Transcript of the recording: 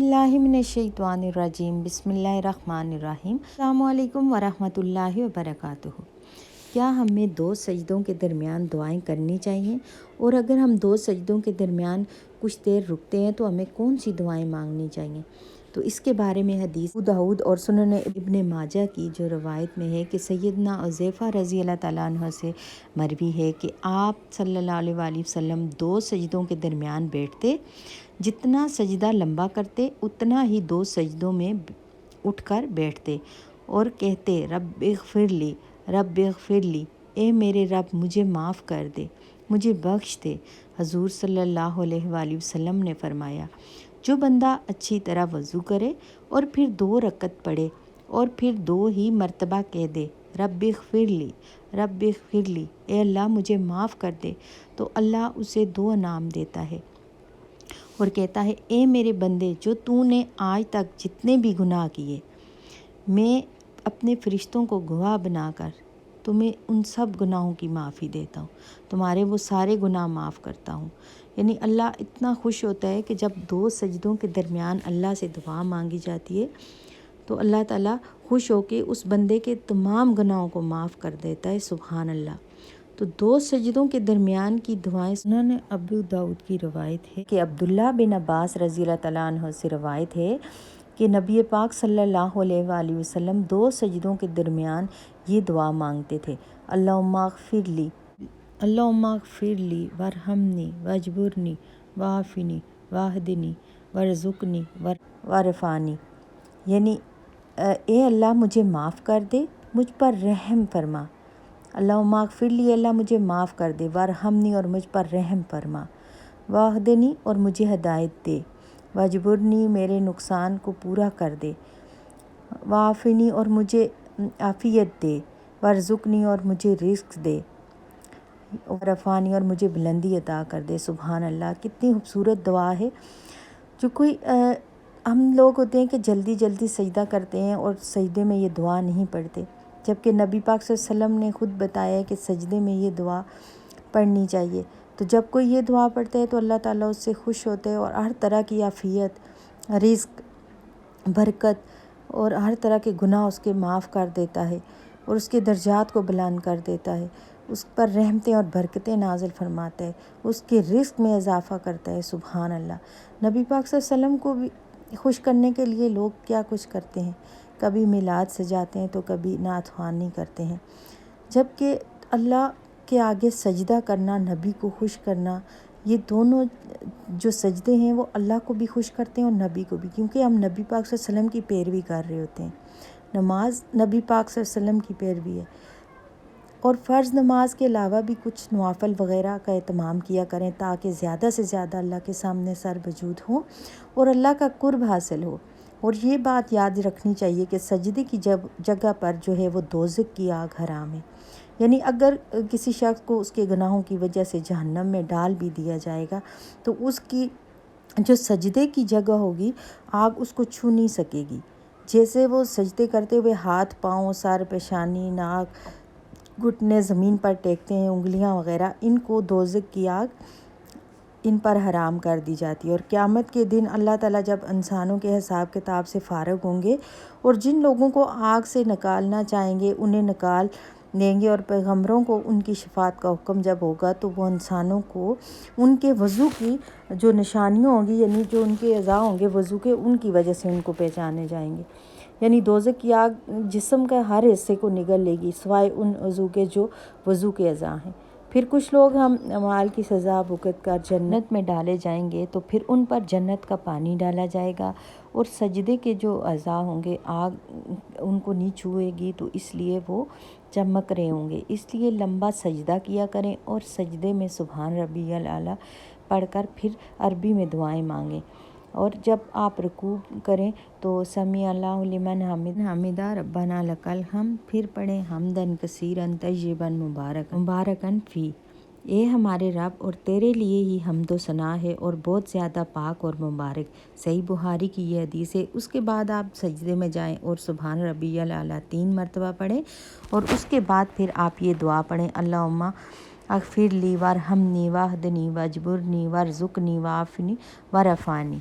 औज़ुबिल्लाहिमिनश्शैतानिर्रजीम बिस्मिल्लाहिर्रहमानिर्रहीम अस्सलामुअलैकुम वरहमतुल्लाहि वबरकातुहू। क्या हमें दो सजदों के दरमियान दुआएं करनी चाहिए, और अगर हम दो सजदों के दरमियान कुछ देर रुकते हैं तो हमें कौन सी दुआएं मांगनी चाहिए? तो इसके बारे में हदीस अबू दाऊद और सुनन इब्ने माजा की जो रवायत में है कि सैयदना हुज़ैफ़ा रज़ी अल्लाह ताला अन्हु से मरवी है कि आप सल्लल्लाहु अलैहि वसल्लम दो सजदों के दरमियान बैठते, जितना सजदा लंबा करते उतना ही दो सजदों में उठकर बैठते और कहते रब्बिग़फ़िरली रब्बिग़फ़िरली, ए मेरे रब मुझे माफ़ कर दे, मुझे बख्श दे। हजूर सल्लल्लाहु अलैहि वसल्लम ने फरमाया, जो बंदा अच्छी तरह वज़ू करे और फिर दो रकत पढ़े और फिर दो ही मर्तबा कह दे रब्बिग़फ़िरली रब्बिग़फ़िरली, ए अल्लाह मुझे माफ़ कर दे, तो अल्लाह उसे दो इनाम देता है और कहता है, ए मेरे बंदे, जो तूने आज तक जितने भी गुनाह किए, मैं अपने फ़रिश्तों को गवाह बनाकर तुम्हें उन सब गुनाहों की माफ़ी देता हूँ, तुम्हारे वो सारे गुनाह माफ़ करता हूँ। यानी अल्लाह इतना खुश होता है कि जब दो सजदों के दरमियान अल्लाह से दुआ मांगी जाती है तो अल्लाह ताला खुश होकर उस बंदे के तमाम गुनाहों को माफ़ कर देता है। सुभान अल्लाह। तो दो सजदों के दरमियान की दुआएं सुनन अबू दाऊद की रवायत है कि अब्दुल्ला बिन अब्बास रज़ी अल्लाह तआला अन्हु से रवायत है कि नबी पाक सल्लल्लाहु अलैहि वसल्लम दो सजदों के दरमियान ये दुआ मांगते थे, अल्लाहुम्मा ग़फ़िरली वरहमनी वजबुरनी वाफ़िनी वाहदिनी वरज़ुक़नी वरफ़ानी। यानी ए अल्लाह मुझे माफ़ कर दे, मुझ पर रहम फरमा। अल्लाहुम्मा ग़फ़िरली, अल्लाह मुझे माफ़ कर दे, वरहमनी और मुझ पर रहम फरमा, वाहदिनी और मुझे हिदायत दे, वजबुरनी मेरे नुकसान को पूरा कर दे, वाफ़िनी और मुझे आफ़ियत दे, वरज़ुक़नी और मुझे रिज़्क़ दे, रफ़ानी और मुझे बुलंदी अता कर दे। सुभान अल्लाह। कितनी खूबसूरत दुआ है। जो कोई हम लोग होते हैं कि जल्दी जल्दी सजदा करते हैं और सजदे में ये दुआ नहीं पढ़ते, जबकि नबी पाक सल्लल्लाहु अलैहि वसल्लम ने ख़ुद बताया है कि सजदे में ये दुआ पढ़नी चाहिए। तो जब कोई ये दुआ पढ़ता है तो अल्लाह ताला उससे खुश होते हैं और हर तरह की आफ़ियत, रिज़्क़, बरकत और हर तरह के गुनाह उसके माफ़ कर देता है और उसके दर्जात को बुलंद कर देता है, उस पर रहमतें और बरकतें नाज़िल फरमाता है, उसके रिज़्क़ में इजाफ़ा करता है। सुभान अल्लाह। नबी पाक सल्लल्लाहु अलैहि वसल्लम को भी खुश करने के लिए लोग क्या कुछ करते हैं, कभी मिलाद सजाते हैं तो कभी नात ख़्वानी करते हैं, जबकि अल्लाह के आगे सजदा करना, नबी को खुश करना, ये दोनों जो सजदे हैं वो अल्लाह को भी खुश करते हैं और नबी को भी, क्योंकि हम नबी पाक सल्लल्लाहु अलैहि वसल्लम की पैरवी कर रहे होते हैं। नमाज नबी पाक सल्लल्लाहु अलैहि वसल्लम की पैरवी है। और फ़र्ज़ नमाज के अलावा भी कुछ नवाफ़िल वग़ैरह का एहतमाम किया करें ताकि ज़्यादा से ज़्यादा अल्लाह के सामने सर वजूद हो और अल्लाह का कुर्ब हासिल हो। और ये बात याद रखनी चाहिए कि सजदे की जगह पर जो है वो दोज़ख की आग हराम है। यानी अगर किसी शख्स को उसके गुनाहों की वजह से जहन्नम में डाल भी दिया जाएगा तो उसकी जो सजदे की जगह होगी आग उसको छू नहीं सकेगी। जैसे वो सजदे करते हुए हाथ, पाँव, सर, पेशानी, नाक, घुटने ज़मीन पर टेकते हैं, उंगलियां वग़ैरह, इनको दोज़ख की आग इन पर हराम कर दी जाती है। और क़यामत के दिन अल्लाह ताला जब इंसानों के हिसाब किताब से फ़ारिग होंगे और जिन लोगों को आग से निकालना चाहेंगे उन्हें निकाल देंगे और पैगम्बरों को उनकी शफ़ाअत का हुक्म जब होगा तो वो इंसानों को उनके वज़ू की जो निशानियाँ होंगी, यानी जो उनके अज़ा होंगे वज़ू के, उनकी वजह से उनको पहचाने जाएंगे। यानी दोज़ख की आग जिस्म का हर हिस्से को निगल लेगी सिवाय उन अज़ू के जो वज़ू के अज़ा हैं। फिर कुछ लोग हम अमाल की सज़ा भुगत कर जन्नत में डाले जाएंगे तो फिर उन पर जन्नत का पानी डाला जाएगा और सजदे के जो अज़ा होंगे आग उनको नहीं छुएगी, तो इसलिए वो चमक रहे होंगे। इसलिए लंबा सजदा किया करें और सजदे में सुभान रब्बियल आला पढ़कर फिर अरबी में दुआएं मांगें। और जब आप रुकू करें तो समी अल्लाहु लिमन हमिदा रब्बना लकल हम, फिर पढ़ें हमदन कसीरन तय्यिबन मुबारकन फ़ी। ए हमारे रब, और तेरे लिए ही हम्दो सना है और बहुत ज़्यादा पाक और मुबारक। सही बुखारी की ये हदीस है। उसके बाद आप सजदे में जाएं और सुभान रब्बियल आला 3 मरतबा पढ़ें और उसके बाद फिर आप ये दुआ पढ़ें, अल्लाहुम्मा अग़फ़िरली वरहमनी वाहदिनी वजबुरनी वरज़ुक़नी वाफ़िनी वरफ़ानी।